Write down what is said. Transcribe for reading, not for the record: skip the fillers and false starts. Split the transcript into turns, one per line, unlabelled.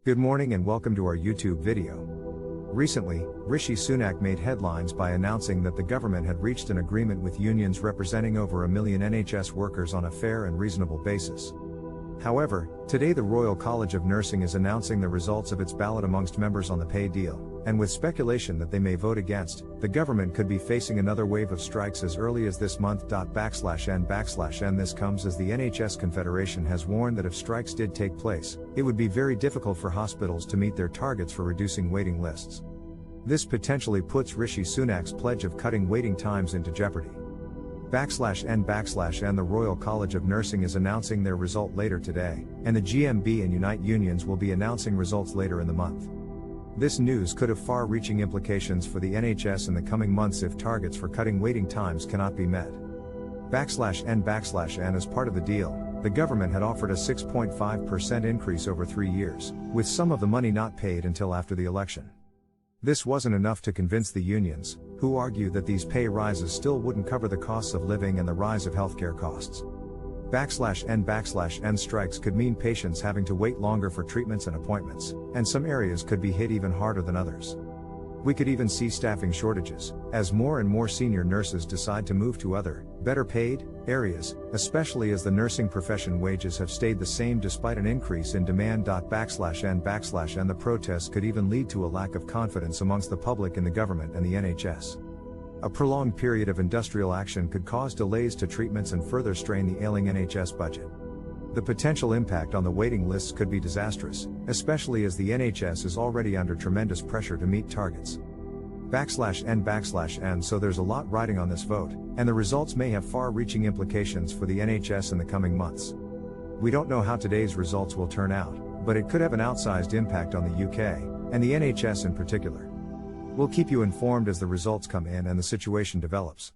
Good morning and welcome to our YouTube video. Recently, Rishi Sunak made headlines by announcing that the government had reached an agreement with unions representing over 1 million NHS workers on a fair and reasonable basis. However, today the Royal College of Nursing is announcing the results of its ballot amongst members on the pay deal, and with speculation that they may vote against, the government could be facing another wave of strikes as early as this month. N/N This comes as the NHS Confederation has warned that if strikes did take place, it would be very difficult for hospitals to meet their targets for reducing waiting lists. This potentially puts Rishi Sunak's pledge of cutting waiting times into jeopardy. N/N The Royal College of Nursing is announcing their result later today, and the GMB and Unite unions will be announcing results later in the month. This news could have far-reaching implications for the NHS in the coming months if targets for cutting waiting times cannot be met. N/N As part of the deal, the government had offered a 6.5% increase over 3 years, with some of the money not paid until after the election. This wasn't enough to convince the unions, who argue that these pay rises still wouldn't cover the costs of living and the rise of healthcare costs. N/N strikes could mean patients having to wait longer for treatments and appointments, and some areas could be hit even harder than others. We could even see staffing shortages, as more and more senior nurses decide to move to other, better paid, areas, especially as the nursing profession wages have stayed the same despite an increase in demand. N/N The protests could even lead to a lack of confidence amongst the public in the government and the NHS. A prolonged period of industrial action could cause delays to treatments and further strain the ailing NHS budget. The potential impact on the waiting lists could be disastrous, especially as the NHS is already under tremendous pressure to meet targets. N/N So there's a lot riding on this vote, and the results may have far-reaching implications for the NHS in the coming months. We don't know how today's results will turn out, but it could have an outsized impact on the UK, and the NHS in particular. We'll keep you informed as the results come in and the situation develops.